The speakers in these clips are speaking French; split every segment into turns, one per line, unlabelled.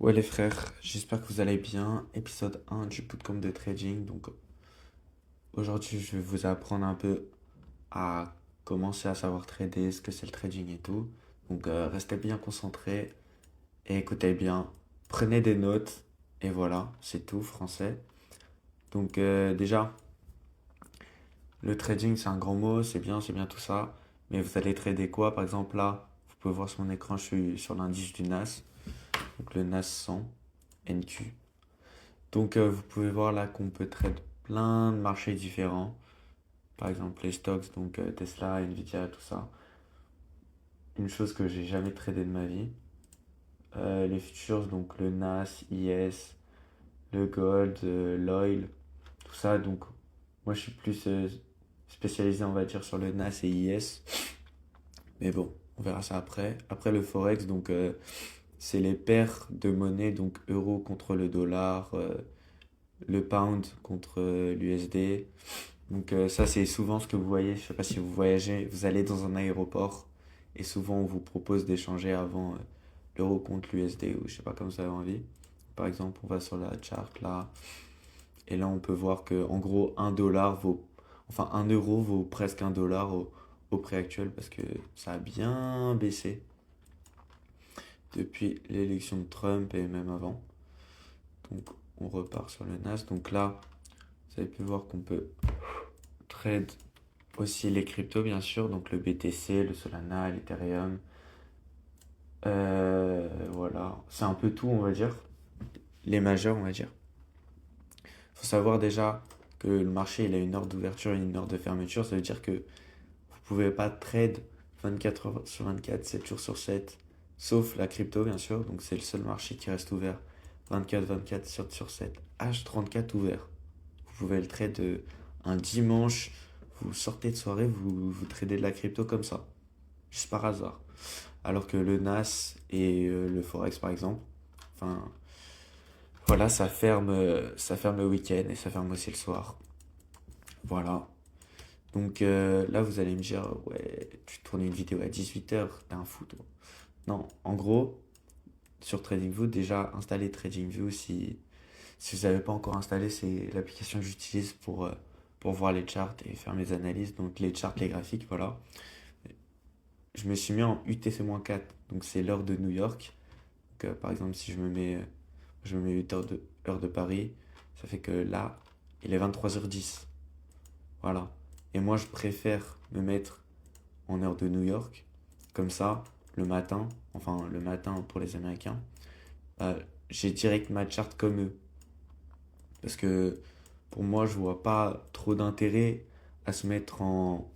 Ouais les frères, j'espère que vous allez bien. Épisode 1 du bootcamp de trading. Donc aujourd'hui je vais vous apprendre un peu à commencer à savoir trader, ce que c'est le trading et tout. Donc restez bien concentrés et écoutez bien. Prenez des notes et voilà, c'est tout français. Donc déjà, le trading c'est un grand mot, c'est bien tout ça. Mais vous allez trader quoi? Par exemple là, vous pouvez voir sur mon écran, je suis sur l'indice du NAS. Donc le NAS 100 NQ. Donc vous pouvez voir là qu'on peut trade plein de marchés différents. Par exemple les stocks, donc Tesla, Nvidia, tout ça. Une chose que j'ai jamais tradé de ma vie. Les futures, donc le NAS, IS, le gold, l'oil, tout ça. Donc moi je suis plus spécialisé on va dire sur le NAS et IS. Mais bon, on verra ça après. Après le Forex, donc c'est les paires de monnaie, donc euro contre le dollar, le pound contre l'USD. Donc ça c'est souvent ce que vous voyez, je sais pas si vous voyagez, vous allez dans un aéroport et souvent on vous propose d'échanger avant l'euro contre l'USD ou je sais pas comme vous avez envie. Par exemple on va sur la chart là et là on peut voir que en gros un dollar vaut, enfin un euro vaut presque un dollar au prix actuel parce que ça a bien baissé depuis l'élection de Trump et même avant. Donc on repart sur le NAS. Donc là vous avez pu voir qu'on peut trade aussi les cryptos, bien sûr, donc le BTC, le Solana, l'Ethereum. Voilà, c'est un peu tout, on va dire. Les majeurs, on va dire. Faut savoir déjà que le marché, il a une heure d'ouverture et une heure de fermeture. Ça veut dire que vous pouvez pas trade 24 heures sur 24, 7 jours sur 7, sauf la crypto, bien sûr. Donc c'est le seul marché qui reste ouvert 24, 7 sur 7, H34 ouvert. Vous pouvez le trade un dimanche, vous sortez de soirée, vous tradez de la crypto comme ça, juste par hasard. Alors que le NAS et le Forex par exemple, enfin voilà, ça ferme le week-end et ça ferme aussi le soir. Voilà. Donc là vous allez me dire, ouais, tu tournes une vidéo à 18 h, t'es un fou toi. Non, en gros, sur TradingView, déjà installez TradingView si vous n'avez pas encore installé, c'est l'application que j'utilise pour voir les charts et faire mes analyses. Donc les charts, les graphiques, voilà. Je me suis mis en UTC-4, donc c'est l'heure de New York. Donc, par exemple, si je me mets 8 heures de Paris, ça fait que là, il est 23h10. Voilà. Et moi, je préfère me mettre en heure de New York. Comme ça, le matin, enfin le matin pour les Américains, euh, j'ai direct ma charte comme eux. Parce que pour moi, je vois pas trop d'intérêt à se mettre en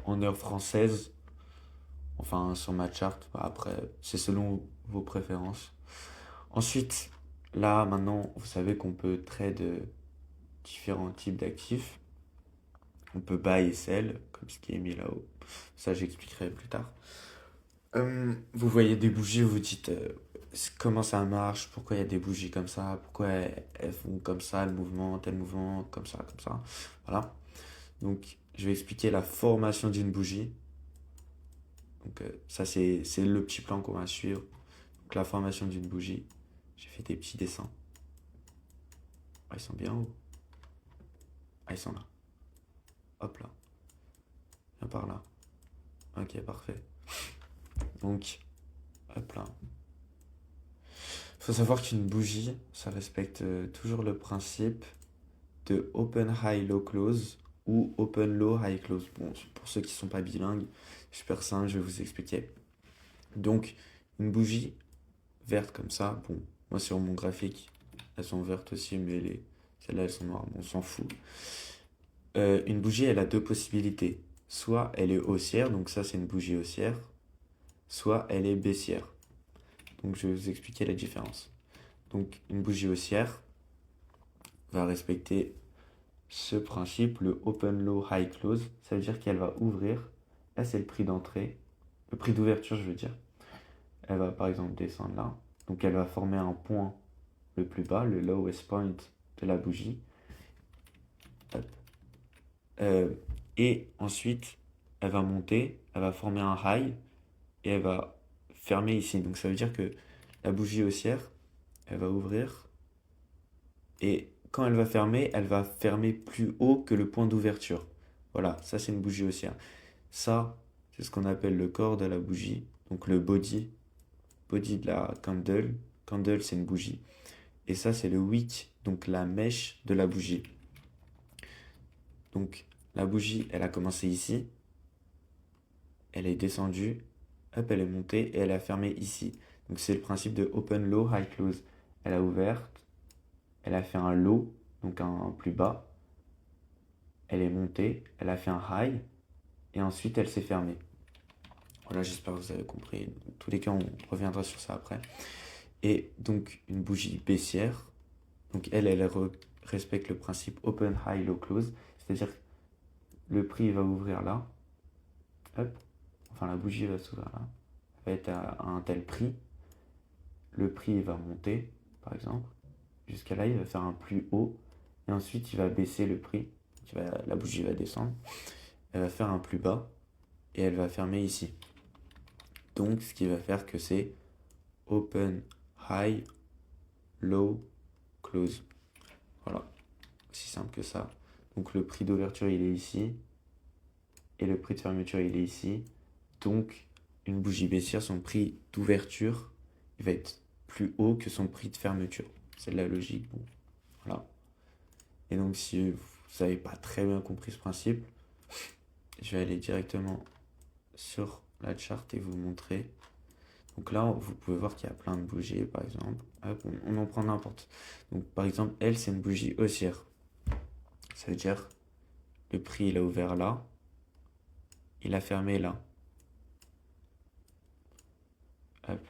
heure française, enfin sur ma charte. Après, c'est selon vos préférences. Ensuite, là, maintenant, vous savez qu'on peut trade différents types d'actifs. On peut buy et sell, comme ce qui est mis là-haut. Ça, j'expliquerai plus tard. Vous voyez des bougies, vous dites comment ça marche, pourquoi il y a des bougies comme ça, pourquoi elles font comme ça, le mouvement, tel mouvement, comme ça, comme ça. Voilà. Donc, je vais expliquer la formation d'une bougie. Donc, ça, c'est le petit plan qu'on va suivre. Donc, la formation d'une bougie. J'ai fait des petits dessins. Ah, ils sont bien hauts. Ah, ils sont là. Hop là. Viens par là. Ok, parfait. Donc, hop là. Faut savoir qu'une bougie, ça respecte toujours le principe de open high low close ou open low high close. Bon, pour ceux qui ne sont pas bilingues, super simple, je vais vous expliquer. Donc, une bougie verte comme ça, bon, moi sur mon graphique, elles sont vertes aussi, mais celles-là elles sont noires, bon, on s'en fout. Une bougie, elle a deux possibilités. Soit elle est haussière, donc ça c'est une bougie haussière, soit elle est baissière. Donc je vais vous expliquer la différence. Donc une bougie haussière va respecter ce principe, le open low high close. Ça veut dire qu'elle va ouvrir. Là c'est le prix d'entrée, le prix d'ouverture je veux dire. Elle va par exemple descendre là. Donc elle va former un point le plus bas, le lowest point de la bougie. Hop. Euh, et ensuite elle va monter, elle va former un high et elle va fermer ici. Donc ça veut dire que la bougie haussière, elle va ouvrir, et quand elle va fermer plus haut que le point d'ouverture. Voilà, ça c'est une bougie haussière. Ça, c'est ce qu'on appelle le corps de la bougie, donc le body de la candle. Candle, c'est une bougie. Et ça, c'est le wick, donc la mèche de la bougie. Donc, la bougie, elle a commencé ici, elle est descendue, hop, elle est montée et elle a fermé ici. Donc, c'est le principe de open, low, high, close. Elle a ouvert, elle a fait un low, donc un plus bas. Elle est montée, elle a fait un high, et ensuite, elle s'est fermée. Voilà, j'espère que vous avez compris. Dans tous les cas, on reviendra sur ça après. Et donc, une bougie baissière. Donc, elle respecte le principe open, high, low, close. C'est-à-dire que le prix va ouvrir là. Hop. Enfin, la bougie va s'ouvrir là. Elle va être à un tel prix. Le prix va monter, par exemple. Jusqu'à là, il va faire un plus haut. Et ensuite, il va baisser le prix. La bougie va descendre. Elle va faire un plus bas. Et elle va fermer ici. Donc, ce qui va faire que c'est open, high, low, close. Voilà, aussi simple que ça. Donc le prix d'ouverture il est ici et le prix de fermeture il est ici. Donc une bougie baissière, son prix d'ouverture il va être plus haut que son prix de fermeture. C'est de la logique. Bon, voilà. Et donc si vous n'avez pas très bien compris ce principe, je vais aller directement sur la charte et vous montrer. Donc là, vous pouvez voir qu'il y a plein de bougies, par exemple. Hop, on en prend n'importe. Donc par exemple, elle, c'est une bougie haussière. Ça veut dire, le prix, il a ouvert là. Il a fermé là. Hop.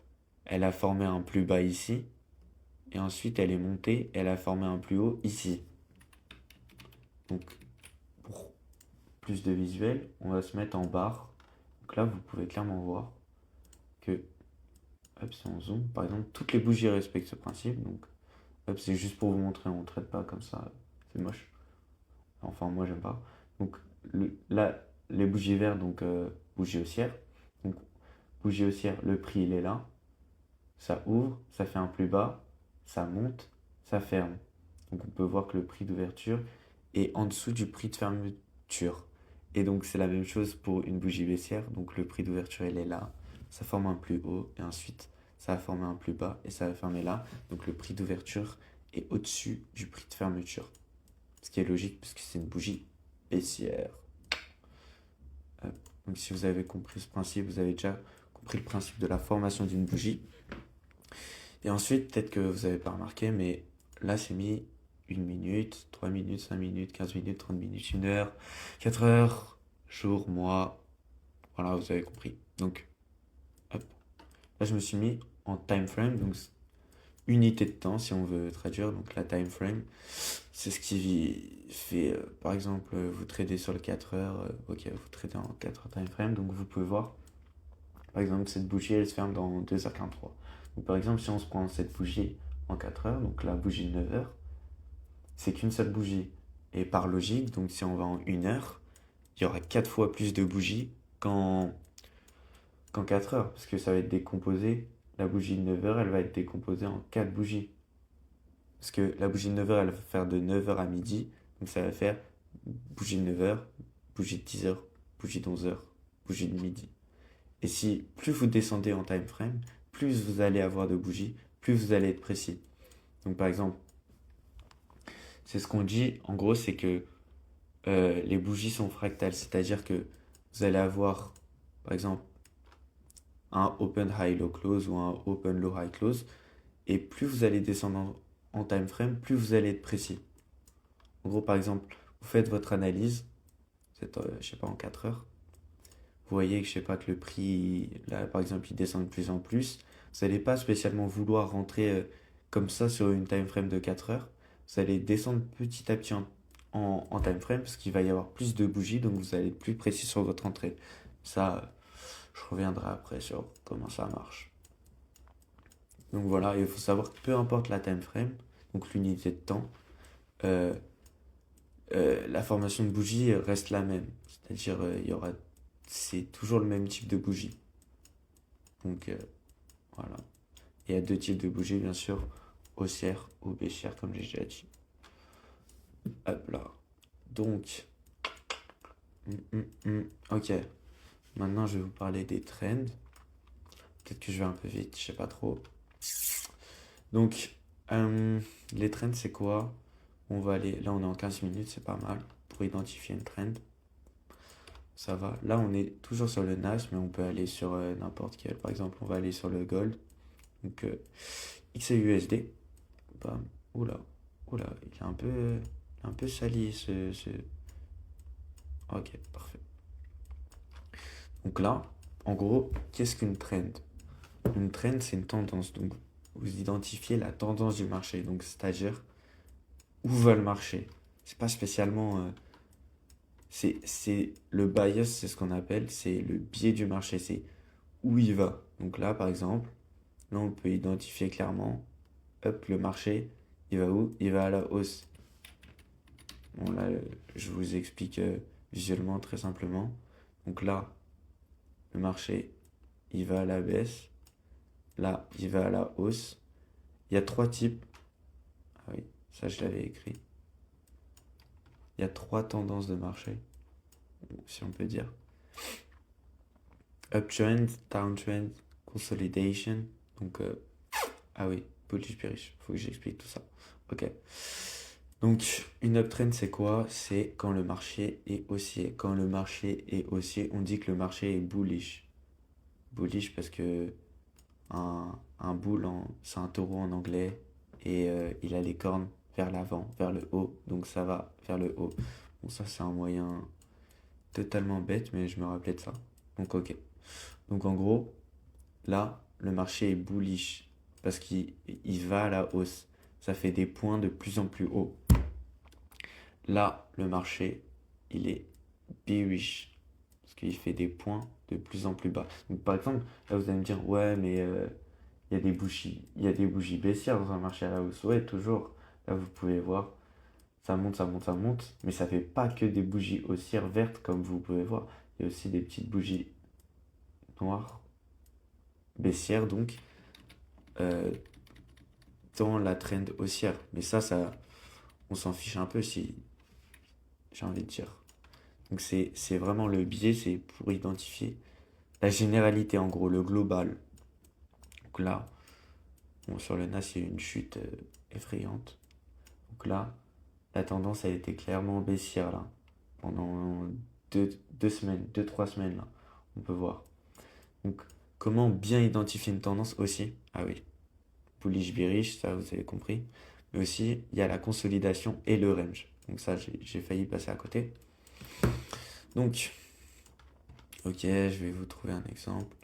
Elle a formé un plus bas ici. Et ensuite, elle est montée. Elle a formé un plus haut ici. Donc, pour plus de visuel, on va se mettre en barre. Donc là, vous pouvez clairement voir que, hop, si on zoome, par exemple, toutes les bougies respectent ce principe. Donc, hop, c'est juste pour vous montrer, on ne traite pas comme ça. C'est moche. Enfin, moi, j'aime pas. Donc, là, les bougies vertes, donc bougie haussière. Donc, bougie haussière, le prix, il est là. Ça ouvre, ça fait un plus bas, ça monte, ça ferme. Donc, on peut voir que le prix d'ouverture est en dessous du prix de fermeture. Et donc, c'est la même chose pour une bougie baissière. Donc, le prix d'ouverture, il est là. Ça forme un plus haut et ensuite, ça va former un plus bas et ça va fermer là. Donc, le prix d'ouverture est au-dessus du prix de fermeture. Ce qui est logique puisque c'est une bougie baissière. Donc si vous avez compris ce principe, vous avez déjà compris le principe de la formation d'une bougie. Et ensuite, peut-être que vous n'avez pas remarqué, mais là c'est mis 1 minute, 3 minutes, 5 minutes, 15 minutes, 30 minutes, 1 heure, 4 heures, jour, mois. Voilà, vous avez compris. Donc, hop. Là je me suis mis en time frame, donc unité de temps si on veut traduire. Donc la time frame, c'est ce qui fait, par exemple, vous tradez sur le 4 heures, ok, vous tradez en 4 heures time frame, donc vous pouvez voir, par exemple, cette bougie, elle se ferme dans 2h43. Donc par exemple, si on se prend cette bougie en 4 heures, donc la bougie de 9 heures, c'est qu'une seule bougie. Et par logique, donc si on va en 1 heure, il y aura 4 fois plus de bougies qu'en 4 heures, parce que ça va être décomposé. La bougie de 9 heures, elle va être décomposée en 4 bougies. Parce que la bougie de 9 heures, elle va faire de 9 heures à midi. Donc ça va faire bougie de 9 heures, bougie de 10 heures, bougie de 11 heures, bougie de midi. Et si plus vous descendez en time frame, plus vous allez avoir de bougies, plus vous allez être précis. Donc par exemple, c'est ce qu'on dit, en gros, c'est que les bougies sont fractales. C'est-à-dire que vous allez avoir, par exemple, un open high low close ou un open low high close. Et plus vous allez descendre en time frame, plus vous allez être précis. En gros, par exemple, vous faites votre analyse, vous êtes, je sais pas, en 4 heures. Vous voyez que, je sais pas, que le prix, là, par exemple, il descend de plus en plus. Vous n'allez pas spécialement vouloir rentrer comme ça sur une time frame de 4 heures. Vous allez descendre petit à petit en time frame parce qu'il va y avoir plus de bougies, donc vous allez être plus précis sur votre entrée. Ça, je reviendrai après sur comment ça marche. Donc voilà, il faut savoir que peu importe la time frame, donc l'unité de temps, euh, la formation de bougie reste la même. C'est-à-dire, c'est toujours le même type de bougie. Donc voilà. Il y a deux types de bougies, bien sûr. haussière ou baissière, comme j'ai déjà dit. Hop là. Donc, ok. Maintenant, je vais vous parler des trends. Peut-être que je vais un peu vite, je sais pas trop. Donc, les trends, c'est quoi? On va aller, là on est en 15 minutes, c'est pas mal pour identifier une trend. Ça va. Là on est toujours sur le NAS, mais on peut aller sur n'importe quel. Par exemple, on va aller sur le Gold. Donc XAUSD. Bam. Oula, oula, il est un peu sali ce. Ok, parfait. Donc là, en gros, qu'est-ce qu'une trend? Une trend, c'est une tendance. Donc vous identifiez la tendance du marché. Donc c'est-à-dire où va le marché. C'est pas spécialement. C'est le bias, c'est ce qu'on appelle, c'est le biais du marché, c'est où il va. Donc là, par exemple, là, on peut identifier clairement, hop, le marché, il va où? Il va à la hausse. Bon, là, je vous explique visuellement, très simplement. Donc là, le marché, il va à la baisse. Là, il va à la hausse. Il y a trois types. Ah oui, ça, je l'avais écrit. Il y a trois tendances de marché, si on peut dire. Uptrend, downtrend, consolidation. Donc, ah oui, bullish bearish. Faut que j'explique tout ça. Ok. Donc, une uptrend, c'est quoi? C'est quand le marché est haussier. Quand le marché est haussier, on dit que le marché est bullish. Bullish parce que un bull, c'est un taureau en anglais. Et il a les cornes vers l'avant, vers le haut. Donc, ça va vers le haut. Bon, ça, c'est un moyen totalement bête, mais je me rappelais de ça. Donc, ok. Donc, en gros, là, le marché est bullish parce qu'il va à la hausse. Ça fait des points de plus en plus haut. Là, le marché, il est bearish parce qu'il fait des points de plus en plus bas. Donc, par exemple, là, vous allez me dire, ouais, mais il y a des bougies baissières dans un marché à la hausse. Ouais, toujours. Là, vous pouvez voir, ça monte, ça monte, ça monte. Mais ça fait pas que des bougies haussières vertes, comme vous pouvez voir. Il y a aussi des petites bougies noires, baissières, donc, euh, dans la trend haussière. Mais ça, on s'en fiche un peu si j'ai envie de dire. Donc c'est vraiment le biais, c'est pour identifier la généralité, en gros, le global. Donc là, bon, sur le NAS, il y a eu une chute effrayante. Donc là, la tendance a été clairement baissière, là, pendant deux semaines, deux, trois semaines, là, on peut voir. Donc, comment bien identifier une tendance aussi? Ah oui, bullish, bearish, ça vous avez compris. Mais aussi, il y a la consolidation et le range. Donc ça, j'ai failli passer à côté. Donc, ok, je vais vous trouver un exemple.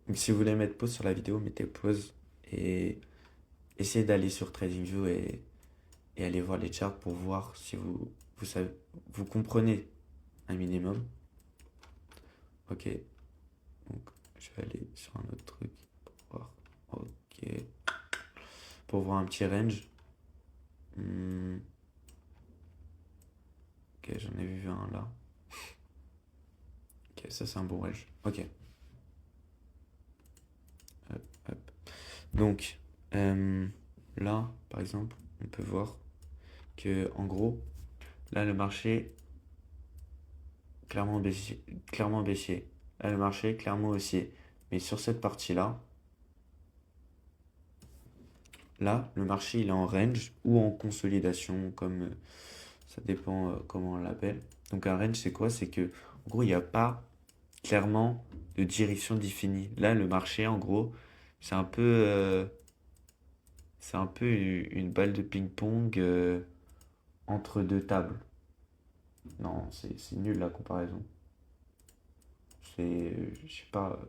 Donc si vous voulez mettre pause sur la vidéo, mettez pause et essayez d'aller sur TradingView et aller voir les charts pour voir si vous savez, vous comprenez un minimum. Ok, donc je vais aller sur un autre truc pour voir. Ok, pour voir un petit range. Ok, j'en ai vu un là. Ok, ça c'est un bon range. Ok. Hop, hop. Donc là, par exemple, on peut voir que en gros, là le marché clairement baissier, clairement baissier. Là le marché clairement haussier. Mais sur cette partie-là, là le marché il est en range ou en consolidation, comme ça dépend comment on l'appelle. Donc un range c'est quoi? C'est que en gros il n'y a pas clairement de direction définie. Là le marché en gros c'est un peu une balle de ping-pong entre deux tables. Non, c'est nul la comparaison. C'est, je sais pas,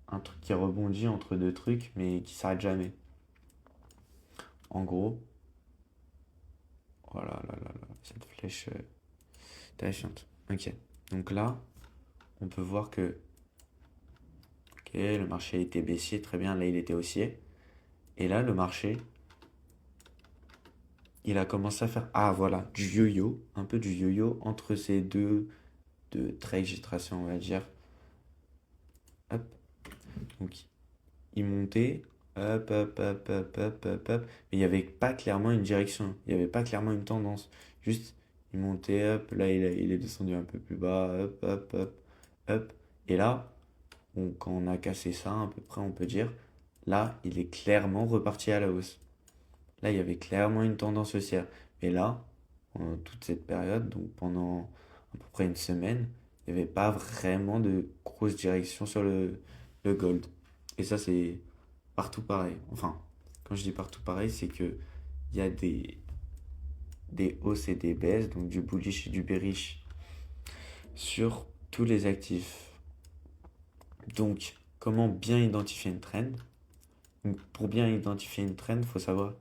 un truc qui rebondit entre deux trucs, mais qui s'arrête jamais. En gros, voilà, là, là, là, cette flèche terrifiante. Ok, donc là, on peut voir que, ok, le marché était baissier, très bien, là il était haussier. Et là, le marché, il a commencé à faire, ah voilà, du yo-yo, un peu du yo-yo entre ces deux traits, on va dire. Hop, donc il montait, hop, hop, hop, hop, hop, hop, hop. Mais il n'y avait pas clairement une direction, il n'y avait pas clairement une tendance. Juste, il montait, hop, là il est descendu un peu plus bas, hop, hop, hop, hop. Et là, quand on a cassé ça à peu près, on peut dire, là, il est clairement reparti à la hausse. Là, il y avait clairement une tendance haussière. Mais là, pendant toute cette période, donc pendant à peu près une semaine, il n'y avait pas vraiment de grosse direction sur le gold. Et ça, c'est partout pareil. Enfin, quand je dis partout pareil, c'est que il y a des hausses et des baisses, donc du bullish et du bearish sur tous les actifs. Donc, comment bien identifier une trend? Donc, pour bien identifier une trend, il faut savoir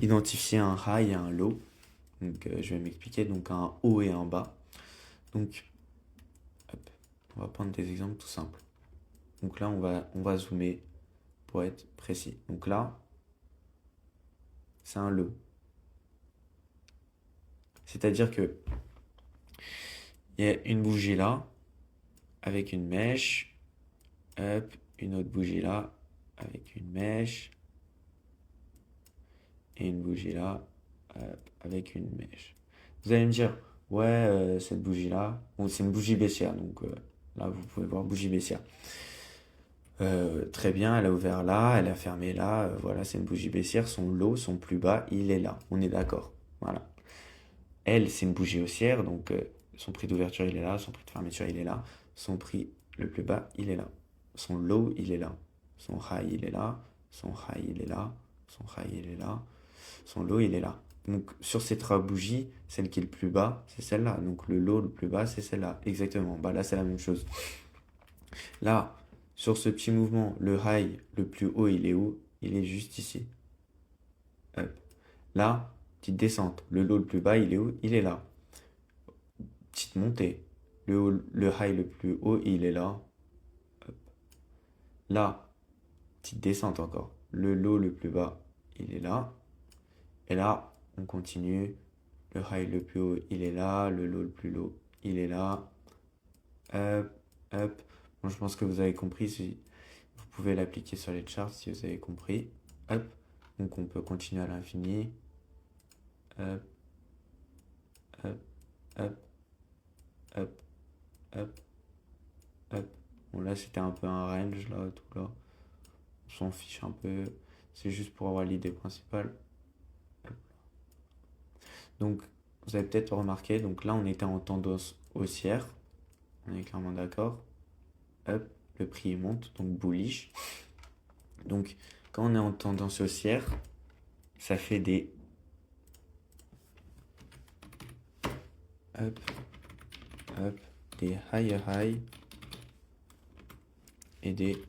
identifier un high et un low. Donc, je vais m'expliquer. Donc, un haut et un bas. Donc, hop, on va prendre des exemples tout simples. Donc là, on va zoomer pour être précis. Donc là, c'est un low. C'est-à-dire que il y a une bougie là, avec une mèche. Hop, une autre bougie là, avec une mèche. Et une bougie là, hop, avec une mèche. Vous allez me dire, ouais, cette bougie-là, bon, c'est une bougie baissière, donc là, vous pouvez voir bougie baissière. Très bien, elle a ouvert là, elle a fermé là, voilà, c'est une bougie baissière, son low, son plus bas, il est là, on est d'accord. Voilà. Elle, c'est une bougie haussière, donc son prix d'ouverture, il est là, son prix de fermeture, il est là, son prix le plus bas, il est là. Son low, il est là. Son high, il est là, son high, il est là, son high, il est là, son low, il est là. Donc sur ces trois bougies, celle qui est le plus bas, c'est celle-là. Donc le low le plus bas, c'est celle-là. Exactement. Bah là, c'est la même chose. Là, sur ce petit mouvement, le high le plus haut, il est où? Il est juste ici. Hop. Là, petite descente. Le low le plus bas, il est où? Il est là. Petite montée. Le high le plus haut, il est là. Hop. Là, petite descente encore. Le low le plus bas, il est là. Et là, on continue. Le high le plus haut, il est là. Le low le plus low, il est là. Hop, hop. Bon, je pense que vous avez compris. Si vous pouvez l'appliquer sur les charts si vous avez compris. Hop. Donc on peut continuer à l'infini. Hop, hop, hop, hop, hop, hop. Bon là c'était un peu un range là, tout là. On s'en fiche un peu. C'est juste pour avoir l'idée principale. Hop. Donc vous avez peut-être remarqué, donc là on était en tendance haussière. On est clairement d'accord. Hop, le prix monte, donc bullish. Donc quand on est en tendance haussière, ça fait des hop, hop, des higher high et des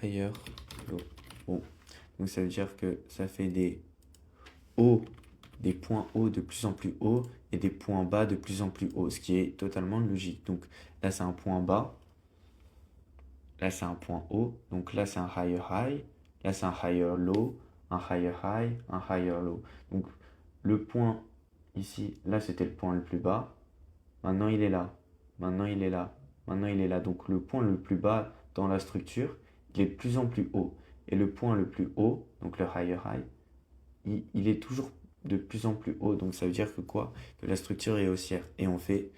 higher low. Bon, donc ça veut dire que ça fait des hauts, des points hauts de plus en plus hauts et des points bas de plus en plus hauts, ce qui est totalement logique. Donc là c'est un point bas, là c'est un point haut, donc là c'est un higher high, là c'est un higher low, un higher high, un higher low. Donc le point ici, là c'était le point le plus bas, maintenant il est là, maintenant il est là, maintenant il est là. Donc le point le plus bas dans la structure, il est de plus en plus haut. Et le point le plus haut, donc le higher high, il est toujours de plus en plus haut. Donc ça veut dire que quoi? Que la structure est haussière. Et on fait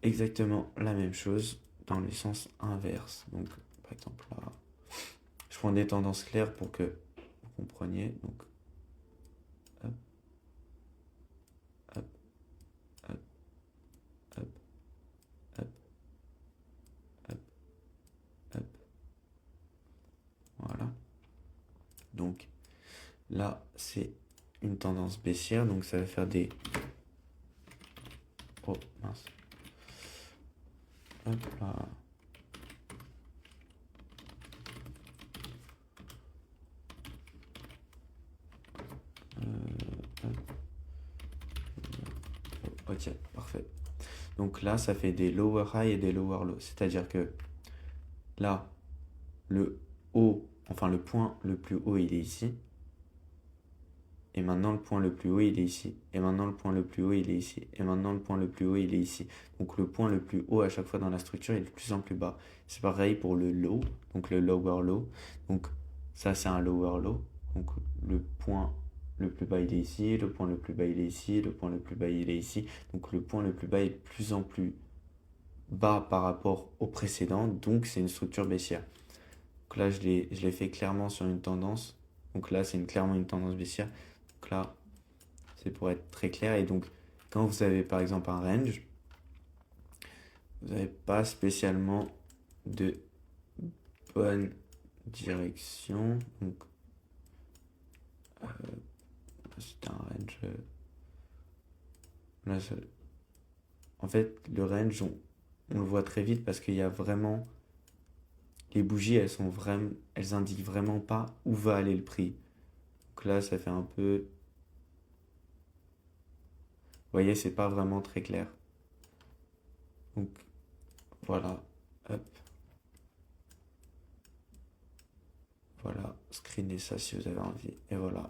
exactement la même chose dans le sens inverse. Donc par exemple là, je prends des tendances claires pour que vous compreniez. Donc hop, hop, hop, hop, hop, hop, hop. Voilà. Donc là, c'est une tendance baissière. Donc ça va faire des... Oh mince. Hop là. Ok, parfait. Donc là, ça fait des lower high et des lower low. C'est-à-dire que là, le haut, enfin le point le plus haut, il est ici. Et maintenant, le point le plus haut, il est ici. Et maintenant, le point le plus haut, il est ici. Et maintenant, le point le plus haut, il est ici. Donc le point le plus haut, à chaque fois dans la structure, il est de plus en plus bas. C'est pareil pour le low, donc le lower low. Donc Ça, c'est un lower low. Donc le point le plus bas, il est ici. Le point le plus bas, il est ici. Le point le plus bas, il est ici. Donc le point le plus bas est de plus en plus bas par rapport au précédent. Donc c'est une structure baissière. Donc là, je l'ai fait clairement sur une tendance. Donc là, c'est clairement une tendance baissière. Donc là, c'est pour être très clair. Et donc, quand vous avez par exemple un range, vous n'avez pas spécialement de bonne direction. Donc, c'est un range. Là, en fait, le range, on le voit très vite parce qu'il y a vraiment. Les bougies, elles indiquent vraiment pas où va aller le prix. Donc là, ça fait un peu. Vous voyez, c'est pas vraiment très clair. Donc voilà. Hop. Voilà. Screenez ça si vous avez envie. Et voilà.